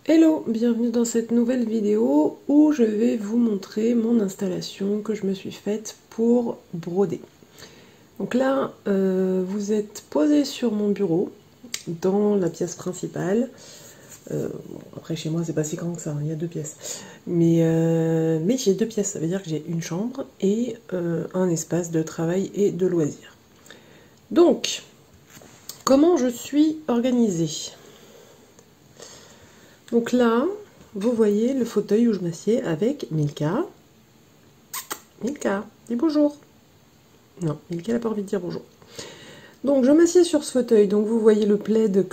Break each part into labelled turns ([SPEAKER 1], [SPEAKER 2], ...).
[SPEAKER 1] Hello, bienvenue dans cette nouvelle vidéo où je vais vous montrer mon installation que je me suis faite pour broder. Donc là, vous êtes posé sur mon bureau, dans la pièce principale. Bon, après chez moi c'est pas si grand que ça, il y a deux pièces. Mais j'ai deux pièces, ça veut dire que j'ai une chambre et un espace de travail et de loisirs. Donc, comment je suis organisée? Donc là, vous voyez le fauteuil où je m'assieds avec Milka. Milka, dis bonjour. Non, Milka n'a pas envie de dire bonjour. Donc je m'assieds sur ce fauteuil. Donc vous voyez le plaid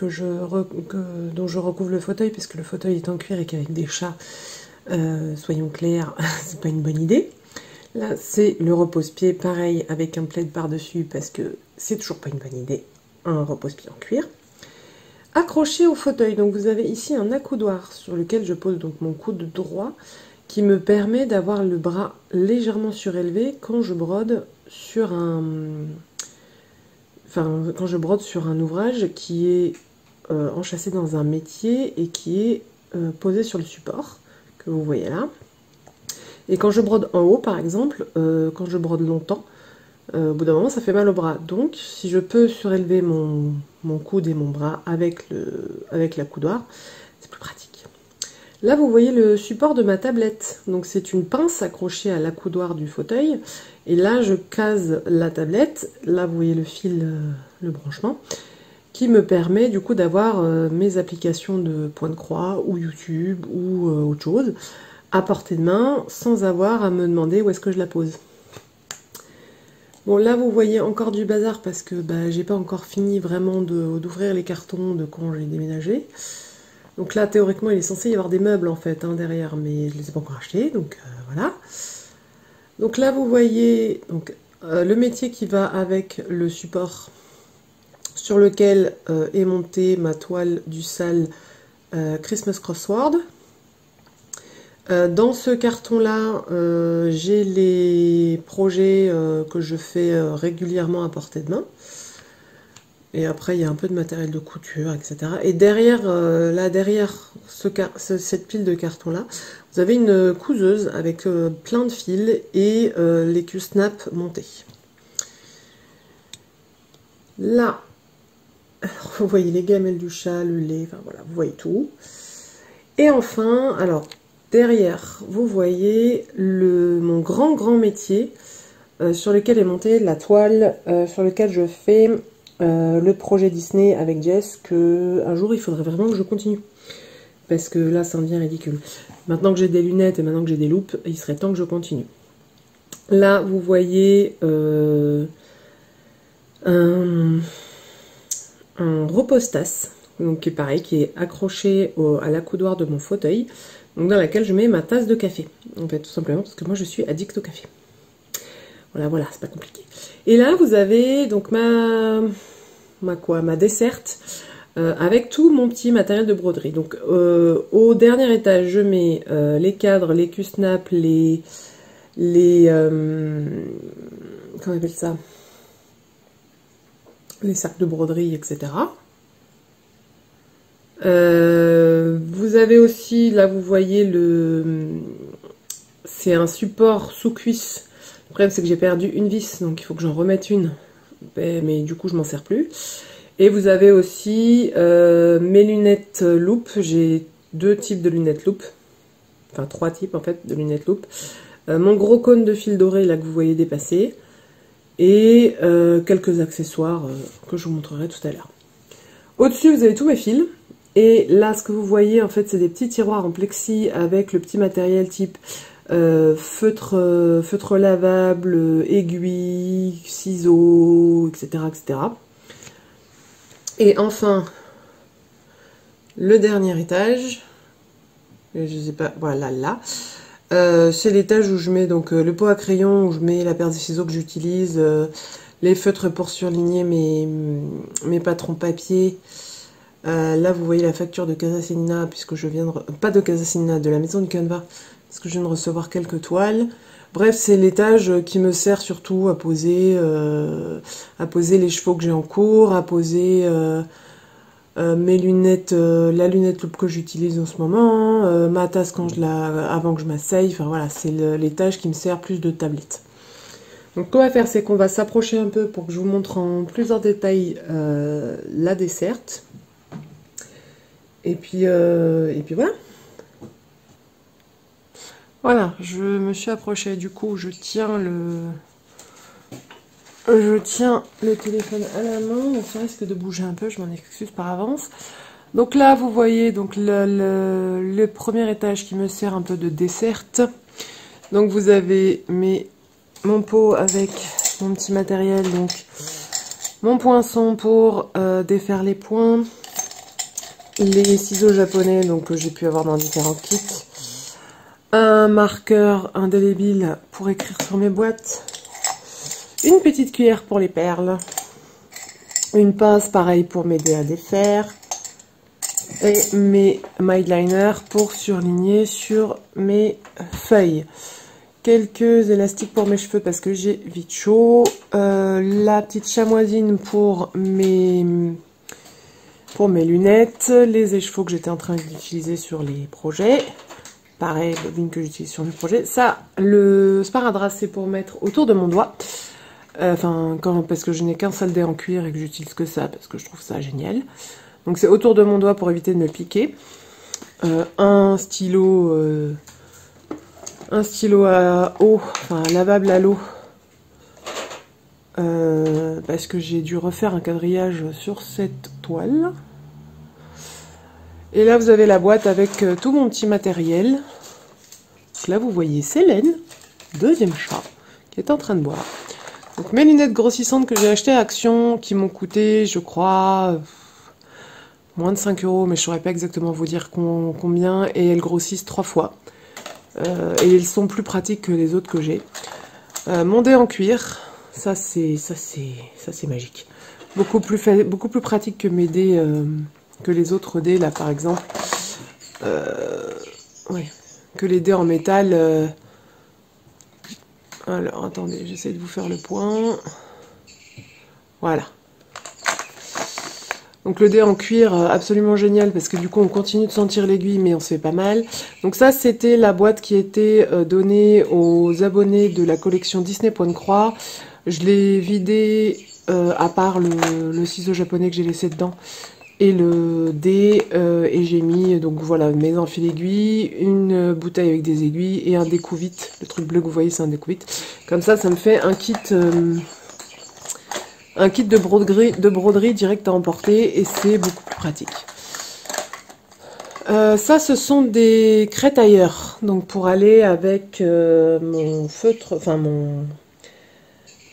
[SPEAKER 1] dont je recouvre le fauteuil, puisque le fauteuil est en cuir et qu'avec des chats, soyons clairs, c'est pas une bonne idée. Là, c'est le repose-pied, pareil, avec un plaid par-dessus, parce que c'est toujours pas une bonne idée, un repose-pied en cuir. Accroché au fauteuil, donc vous avez ici un accoudoir sur lequel je pose donc mon coude droit qui me permet d'avoir le bras légèrement surélevé quand je brode sur un ouvrage qui est enchâssé dans un métier et qui est posé sur le support que vous voyez là. Et quand je brode en haut par exemple, quand je brode longtemps, au bout d'un moment ça fait mal au bras, donc si je peux surélever mon coude et mon bras avec l'accoudoir, c'est plus pratique. Là vous voyez le support de ma tablette, donc c'est une pince accrochée à l'accoudoir du fauteuil, et là je case la tablette, là vous voyez le fil, le branchement, qui me permet du coup d'avoir mes applications de point de croix ou YouTube ou autre chose à portée de main sans avoir à me demander où est-ce que je la pose. Bon là vous voyez encore du bazar parce que j'ai pas encore fini vraiment d'ouvrir les cartons de quand j'ai déménagé. Donc là théoriquement il est censé y avoir des meubles en fait derrière, mais je les ai pas encore achetés, donc voilà. Donc là vous voyez donc, le métier qui va avec le support sur lequel est montée ma toile du sale Christmas Crossword. Dans ce carton-là, j'ai les projets que je fais régulièrement à portée de main. Et après, il y a un peu de matériel de couture, etc. Et derrière, cette pile de carton-là, vous avez une couseuse avec plein de fils et les Q-snap montés. Là, alors, vous voyez les gamelles du chat, le lait, enfin voilà, vous voyez tout. Et enfin, alors... derrière, vous voyez mon grand métier sur lequel est montée la toile, sur lequel je fais le projet Disney avec Jess, que un jour il faudrait vraiment que je continue. Parce que là, ça en devient ridicule. Maintenant que j'ai des lunettes et maintenant que j'ai des loupes, il serait temps que je continue. Là, vous voyez un repose-tasse, donc qui est pareil, qui est accroché à l'accoudoir de mon fauteuil. Donc dans laquelle je mets ma tasse de café, en fait, tout simplement parce que moi je suis addict au café. Voilà, c'est pas compliqué. Et là vous avez donc ma desserte avec tout mon petit matériel de broderie. Donc au dernier étage je mets les cadres, les Q-snap, comment on appelle ça, les sacs de broderie, etc. Vous avez aussi, là vous voyez c'est un support sous cuisse. Le problème c'est que j'ai perdu une vis, donc il faut que j'en remette une, mais du coup je m'en sers plus. Et vous avez aussi mes lunettes loupe. J'ai deux types de lunettes loupe, enfin trois types en fait de lunettes loupe. Mon gros cône de fil doré là que vous voyez dépasser, et quelques accessoires que je vous montrerai tout à l'heure. Au-dessus vous avez tous mes fils. Et là, ce que vous voyez, en fait, c'est des petits tiroirs en plexi avec le petit matériel type feutre lavable, aiguille, ciseaux, etc., etc. Et enfin, le dernier étage, je sais pas, voilà, là, c'est l'étage où je mets donc le pot à crayon, où je mets la paire de ciseaux que j'utilise, les feutres pour surligner mes patrons papier. Là vous voyez la facture de Casa Senina, puisque je viens de... pas de Casa Senina, de la maison du Canva, parce que je viens de recevoir quelques toiles. Bref, c'est l'étage qui me sert surtout à poser les chevaux que j'ai en cours, à poser mes lunettes, la lunette loupe que j'utilise en ce moment, ma tasse avant que je m'asseye. Enfin voilà, c'est l'étage qui me sert plus de tablette. Donc ce qu'on va faire, c'est qu'on va s'approcher un peu pour que je vous montre en plus en détail la desserte. Et puis voilà. Voilà, je me suis approchée, du coup je tiens le téléphone à la main, donc ça risque de bouger un peu, je m'en excuse par avance. Donc là vous voyez donc le premier étage qui me sert un peu de desserte. Donc vous avez mon pot avec mon petit matériel, donc mon poinçon pour défaire les points, les ciseaux japonais donc que j'ai pu avoir dans différents kits, un marqueur indélébile pour écrire sur mes boîtes, une petite cuillère pour les perles, une pince pareil pour m'aider à défaire, et mes Mildliner pour surligner sur mes feuilles. Quelques élastiques pour mes cheveux parce que j'ai vite chaud, la petite chamoisine pour mes lunettes, les écheveaux que j'étais en train d'utiliser sur les projets. Pareil, bobine que j'utilise sur mes projets. Ça, le sparadrap, c'est pour mettre autour de mon doigt. Parce que je n'ai qu'un seul dé en cuir et que j'utilise que ça, parce que je trouve ça génial. Donc c'est autour de mon doigt pour éviter de me piquer. Un stylo à eau, enfin lavable à l'eau. Parce que j'ai dû refaire un quadrillage sur cette toile. Et là, vous avez la boîte avec tout mon petit matériel. Donc là, vous voyez Célène, deuxième chat, qui est en train de boire. Donc mes lunettes grossissantes que j'ai achetées à Action, qui m'ont coûté, je crois, moins de 5 €, mais je ne saurais pas exactement vous dire combien. Et elles grossissent 3 fois. Et elles sont plus pratiques que les autres que j'ai. Mon dé en cuir, ça c'est magique. Beaucoup plus pratique que mes dés... que les autres dés, là, par exemple. Ouais. Que les dés en métal. Alors, attendez, j'essaie de vous faire le point. Voilà. Donc, le dé en cuir, absolument génial, parce que du coup, on continue de sentir l'aiguille, mais on se fait pas mal. Donc ça, c'était la boîte qui était donnée aux abonnés de la collection Disney Point de Croix. Je l'ai vidée, à part le ciseau japonais que j'ai laissé dedans. Et le dé, et j'ai mis donc voilà mes enfils aiguilles, une bouteille avec des aiguilles et un découvite. Le truc bleu que vous voyez, c'est un découvite. Comme ça me fait un kit de broderie direct à emporter et c'est beaucoup plus pratique. Ça, ce sont des crétailleurs, donc pour aller avec mon feutre, enfin mon...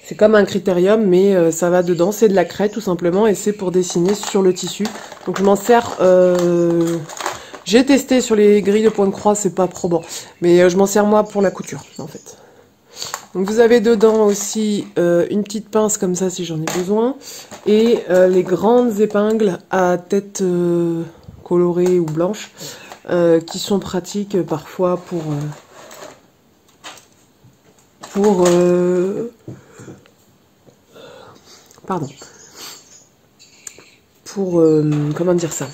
[SPEAKER 1] C'est comme un critérium, mais ça va dedans. C'est de la craie, tout simplement, et c'est pour dessiner sur le tissu. Donc, je m'en sers... J'ai testé sur les grilles de point de croix, c'est pas probant. Mais je m'en sers, moi, pour la couture, en fait. Donc, vous avez dedans aussi une petite pince, comme ça, si j'en ai besoin. Et les grandes épingles à tête colorée ou blanche, qui sont pratiques, parfois, pour comment dire ça,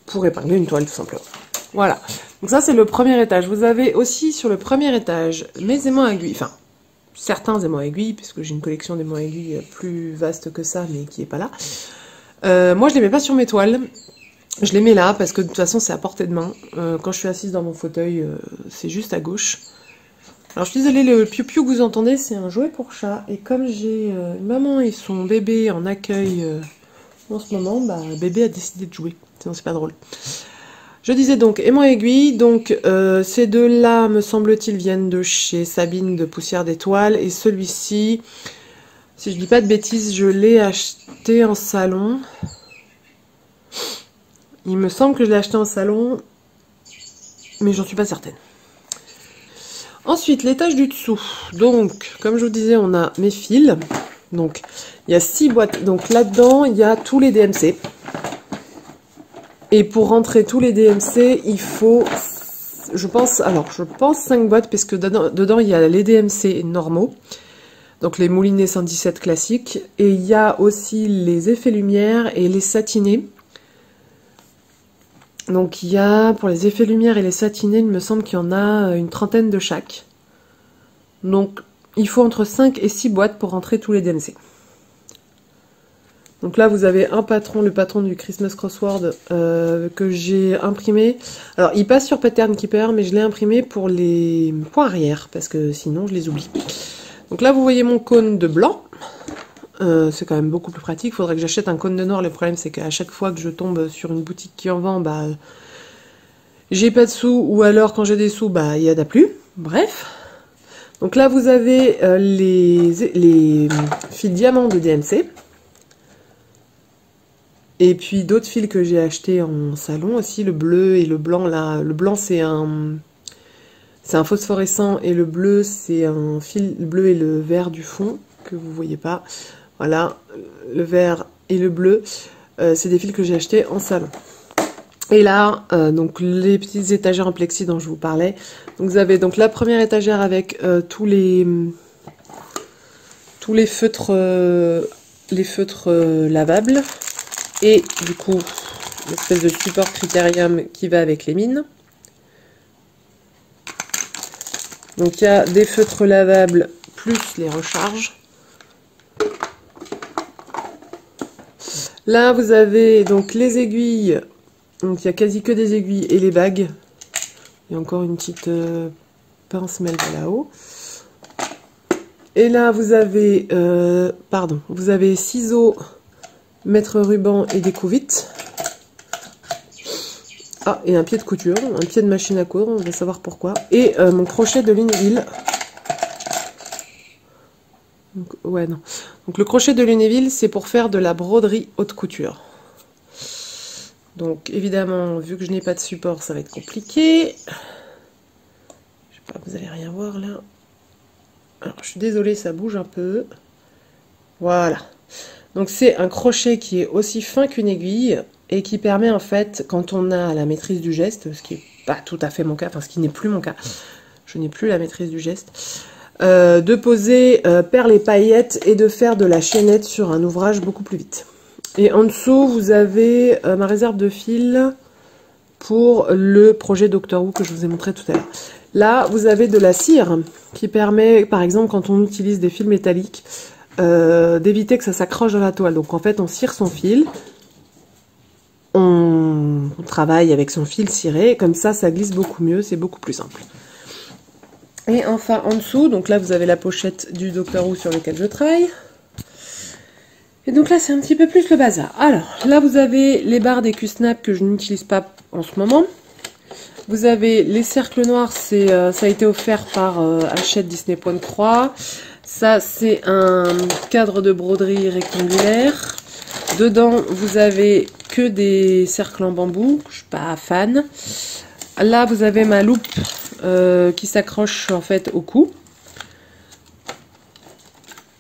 [SPEAKER 1] pour épingler une toile tout simplement. Voilà, donc ça c'est le premier étage. Vous avez aussi sur le premier étage mes aimants à aiguilles, enfin certains aimants à aiguilles, puisque j'ai une collection d'aimants à aiguilles plus vaste que ça, mais qui est pas là. Moi je les mets pas sur mes toiles, je les mets là, parce que de toute façon c'est à portée de main. Quand je suis assise dans mon fauteuil, c'est juste à gauche. Alors je suis désolée, le piou-piou que vous entendez, c'est un jouet pour chat. Et comme j'ai une maman et son bébé en accueil en ce moment, bah bébé a décidé de jouer. Sinon c'est pas drôle. Je disais donc aimant aiguille. Donc ces deux-là, me semble-t-il, viennent de chez Sabine de Poussière d'Étoiles. Et celui-ci, si je dis pas de bêtises, je l'ai acheté en salon. Il me semble que je l'ai acheté en salon, mais j'en suis pas certaine. Ensuite, l'étage du dessous. Donc, comme je vous disais, on a mes fils. Donc, il y a 6 boîtes. Donc, là-dedans, il y a tous les DMC. Et pour rentrer tous les DMC, il faut je pense 5 boîtes, puisque dedans il y a les DMC normaux, donc les moulinets 117 classiques, et il y a aussi les effets lumière et les satinés. Donc il y a, pour les effets lumière et les satinés, il me semble qu'il y en a une trentaine de chaque. Donc il faut entre 5 et 6 boîtes pour rentrer tous les DMC. Donc là, vous avez un patron, le patron du Christmas Crossword que j'ai imprimé. Alors, il passe sur Pattern Keeper, mais je l'ai imprimé pour les points arrière, parce que sinon, je les oublie. Donc là, vous voyez mon cône de blanc. C'est quand même beaucoup plus pratique. Il faudrait que j'achète un cône de noir. Le problème, c'est qu'à chaque fois que je tombe sur une boutique qui en vend, bah, j'ai pas de sous, ou alors, quand j'ai des sous, bah, il y en a plus. Bref. Donc là, vous avez les fils diamants de DMC. Et puis d'autres fils que j'ai achetés en salon aussi, le bleu et le blanc là. Le blanc c'est un phosphorescent et le bleu c'est un fil bleu et le vert du fond que vous voyez pas. Voilà, le vert et le bleu, c'est des fils que j'ai achetés en salon. Et là, donc les petites étagères en plexi dont je vous parlais. Donc vous avez donc la première étagère avec tous les feutres, lavables. Et du coup, l'espèce de support critérium qui va avec les mines. Donc il y a des feutres lavables plus les recharges. Là vous avez donc les aiguilles. Donc il n'y a quasi que des aiguilles et les bagues. Il y a encore une petite pince mêle là-haut. Et là vous avez vous avez ciseaux, mètre ruban et des couvites. Ah, et un pied de couture, un pied de machine à coudre, on va savoir pourquoi. Et mon crochet de Lunéville. Donc, ouais, non. Donc le crochet de Lunéville, c'est pour faire de la broderie haute couture. Donc évidemment, vu que je n'ai pas de support, ça va être compliqué. Je sais pas, vous allez rien voir là. Alors je suis désolée, ça bouge un peu. Voilà. Donc c'est un crochet qui est aussi fin qu'une aiguille et qui permet en fait, quand on a la maîtrise du geste, ce qui n'est pas tout à fait mon cas, enfin ce qui n'est plus mon cas, je n'ai plus la maîtrise du geste, de poser perles et paillettes et de faire de la chaînette sur un ouvrage beaucoup plus vite. Et en dessous, vous avez ma réserve de fil pour le projet Doctor Who que je vous ai montré tout à l'heure. Là, vous avez de la cire qui permet, par exemple, quand on utilise des fils métalliques, d'éviter que ça s'accroche dans la toile. Donc en fait on cire son fil, on travaille avec son fil ciré, comme ça ça glisse beaucoup mieux, c'est beaucoup plus simple. Et enfin en dessous, donc là vous avez la pochette du Doctor Who sur lequel je travaille. Et donc là c'est un petit peu plus le bazar. Alors là vous avez les barres des Q-Snap que je n'utilise pas en ce moment. Vous avez les cercles noirs, ça a été offert par Hachette Disney Point de Croix. Ça, c'est un cadre de broderie rectangulaire. Dedans, vous avez que des cercles en bambou. Je suis pas fan. Là, vous avez ma loupe qui s'accroche en fait au cou.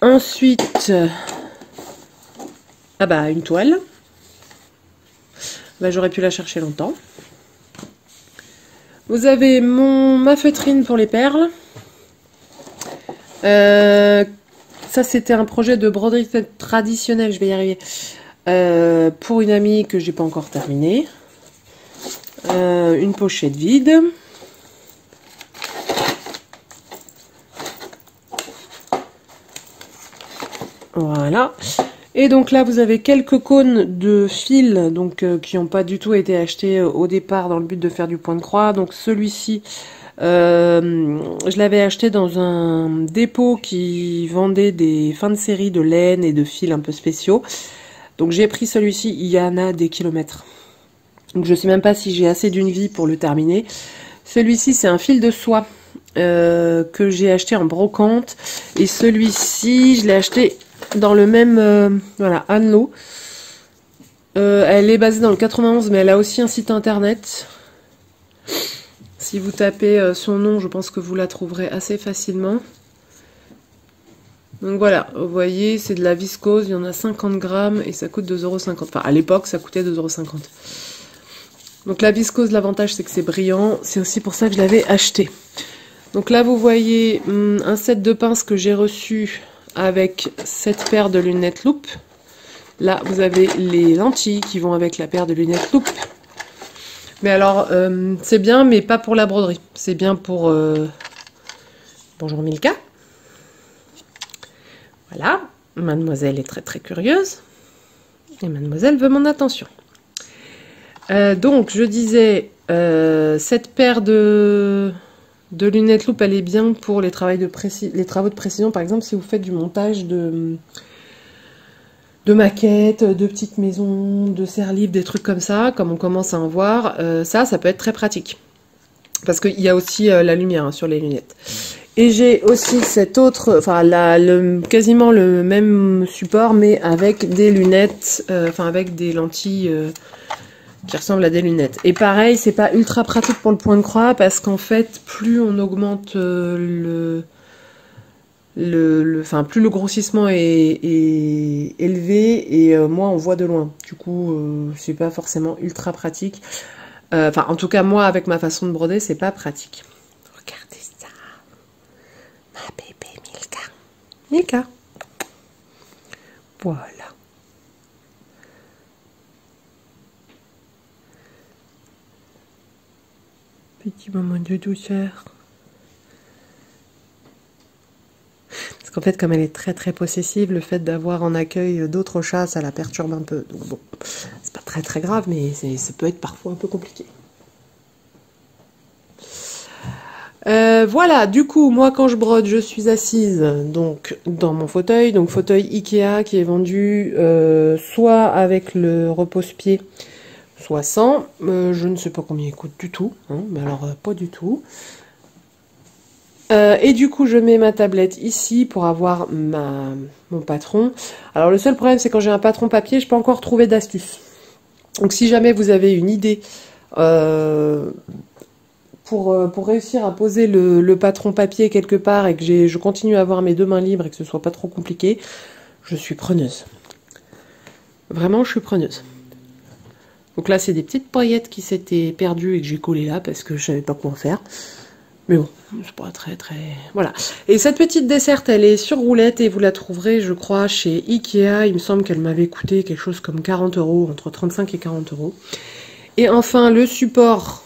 [SPEAKER 1] Ensuite, une toile. J'aurais pu la chercher longtemps. Vous avez ma feutrine pour les perles. Ça c'était un projet de broderie traditionnelle, je vais y arriver, pour une amie que j'ai pas encore terminé. Une pochette vide. Voilà. Et donc là vous avez quelques cônes de fil donc qui n'ont pas du tout été achetés au départ dans le but de faire du point de croix. Donc celui-ci je l'avais acheté dans un dépôt qui vendait des fins de série de laine et de fils un peu spéciaux. Donc j'ai pris celui-ci, il y en a des kilomètres. Donc je sais même pas si j'ai assez d'une vie pour le terminer. Celui-ci c'est un fil de soie que j'ai acheté en brocante. Et celui-ci je l'ai acheté dans le même, voilà, Anlo. Elle est basée dans le 91 mais elle a aussi un site internet. Si vous tapez son nom, je pense que vous la trouverez assez facilement. Donc voilà, vous voyez, c'est de la viscose, il y en a 50 grammes et ça coûte 2,50 €. Enfin, à l'époque, ça coûtait 2,50 €. Donc la viscose, l'avantage c'est que c'est brillant, c'est aussi pour ça que je l'avais acheté. Donc là vous voyez un set de pinces que j'ai reçu avec cette paire de lunettes loupe. Là vous avez les lentilles qui vont avec la paire de lunettes loupe. Mais alors c'est bien mais pas pour la broderie, c'est bien pour... Bonjour Milka. Voilà, mademoiselle est très très curieuse. Et mademoiselle veut mon attention. Donc je disais, cette paire de lunettes loupe, elle est bien pour les travaux de précision. Par exemple, si vous faites du montage de maquettes, de petites maisons, de serre-livres, des trucs comme ça, comme on commence à en voir, ça peut être très pratique. Parce qu'il y a aussi la lumière hein, sur les lunettes. Et j'ai aussi cette autre, enfin quasiment le même support, mais avec des lunettes, enfin avec des lentilles qui ressemblent à des lunettes. Et pareil, c'est pas ultra pratique pour le point de croix, parce qu'en fait, plus on augmente plus le grossissement est élevé, et moins on voit de loin. Du coup, c'est pas forcément ultra pratique. Enfin, en tout cas, moi, avec ma façon de broder, c'est pas pratique. Regardez ça. Ma bébé Milka. Milka. Voilà. Petit moment de douceur. Parce qu'en fait, comme elle est très très possessive, le fait d'avoir en accueil d'autres chats, ça la perturbe un peu. Donc bon, c'est pas très très grave, mais ça peut être parfois un peu compliqué. Voilà, du coup, moi quand je brode, je suis assise donc dans mon fauteuil, donc fauteuil Ikea qui est vendu soit avec le repose-pied, soit sans. Je ne sais pas combien il coûte du tout, hein, mais alors pas du tout. Et du coup, je mets ma tablette ici pour avoir mon patron. Alors le seul problème, c'est quand j'ai un patron papier, je peux encore trouver d'astuces. Donc si jamais vous avez une idée pour réussir à poser le patron papier quelque part et que je continue à avoir mes deux mains libres et que ce soit pas trop compliqué, je suis preneuse. Vraiment, je suis preneuse. Donc là, c'est des petites paillettes qui s'étaient perdues et que j'ai collées là parce que je savais pas quoi en faire. Mais bon, c'est pas très... Voilà. Et cette petite desserte, elle est sur roulette et vous la trouverez, je crois, chez Ikea. Il me semble qu'elle m'avait coûté quelque chose comme 40 €, entre 35 et 40 €. Et enfin, le support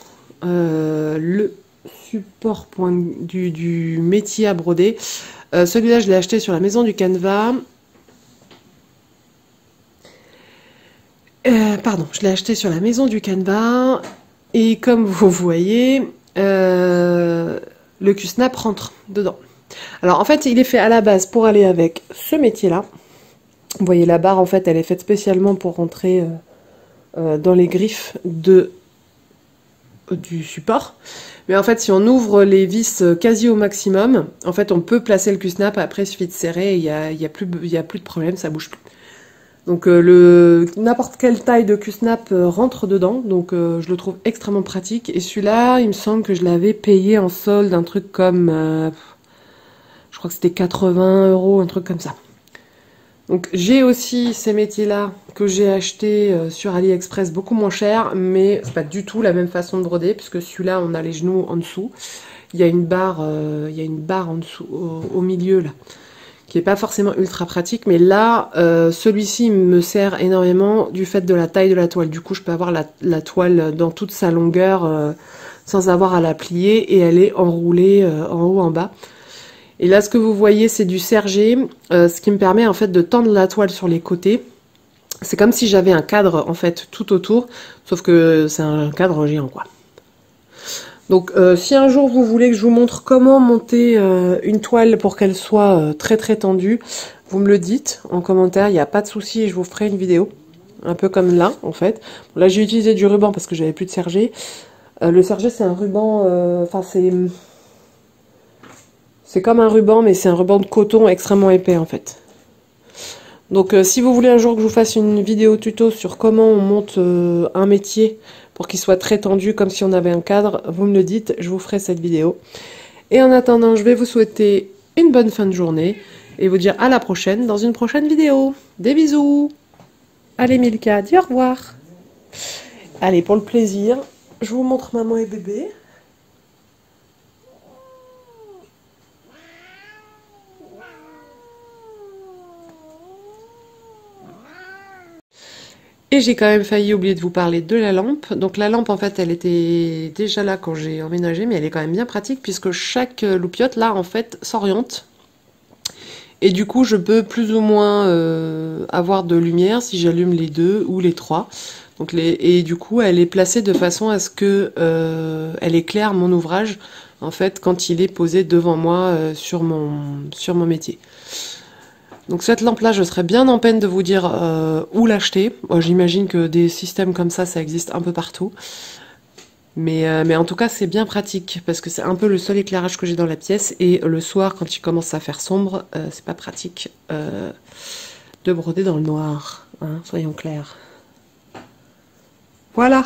[SPEAKER 1] du métier à broder. Celui-là, je l'ai acheté sur la maison du Canva. Je l'ai acheté sur la maison du Canva. Et comme vous voyez, le Q-snap rentre dedans. Alors en fait, il est fait à la base pour aller avec ce métier-là. Vous voyez, la barre, en fait, elle est faite spécialement pour rentrer dans les griffes du support. Mais en fait, si on ouvre les vis quasi au maximum, en fait, on peut placer le Q-snap. Après, il suffit de serrer et il y a plus de problème, ça bouge plus. Donc n'importe quelle taille de Q-snap rentre dedans, donc je le trouve extrêmement pratique. Et celui-là, il me semble que je l'avais payé en solde, un truc comme, je crois que c'était 80 €, un truc comme ça. Donc j'ai aussi ces métiers-là que j'ai acheté sur AliExpress beaucoup moins cher, mais c'est pas du tout la même façon de broder, puisque celui-là, on a les genoux en dessous. Il y a une barre en dessous, au milieu là, qui est pas forcément ultra pratique, mais là, celui-ci me sert énormément du fait de la taille de la toile. Du coup, je peux avoir la toile dans toute sa longueur sans avoir à la plier, et elle est enroulée en haut, en bas. Et là, ce que vous voyez, c'est du sergé, ce qui me permet en fait de tendre la toile sur les côtés. C'est comme si j'avais un cadre en fait tout autour, sauf que c'est un cadre géant quoi. Donc si un jour vous voulez que je vous montre comment monter une toile pour qu'elle soit très très tendue, vous me le dites en commentaire, il n'y a pas de souci, je vous ferai une vidéo. Un peu comme là en fait. Bon, là j'ai utilisé du ruban parce que j'avais plus de sergé. Le sergé c'est un ruban, enfin c'est comme un ruban, mais c'est un ruban de coton extrêmement épais en fait. Donc si vous voulez un jour que je vous fasse une vidéo tuto sur comment on monte un métier pour qu'il soit très tendu comme si on avait un cadre, vous me le dites, je vous ferai cette vidéo. Et en attendant, je vais vous souhaiter une bonne fin de journée et vous dire à la prochaine dans une prochaine vidéo. Des bisous. Allez Milka, dis au revoir. Allez, pour le plaisir, je vous montre maman et bébé. Et j'ai quand même failli oublier de vous parler de la lampe. Donc la lampe, en fait, elle était déjà là quand j'ai emménagé, mais elle est quand même bien pratique puisque chaque loupiote, là, en fait, s'oriente. Et du coup, je peux plus ou moins avoir de lumière si j'allume les deux ou les trois. Donc et du coup, elle est placée de façon à ce que elle éclaire mon ouvrage, en fait, quand il est posé devant moi sur mon métier. Donc cette lampe-là, je serais bien en peine de vous dire où l'acheter. J'imagine que des systèmes comme ça existe un peu partout. Mais en tout cas, c'est bien pratique, parce que c'est un peu le seul éclairage que j'ai dans la pièce, et le soir, quand il commence à faire sombre, c'est pas pratique de broder dans le noir, hein, soyons clairs. Voilà!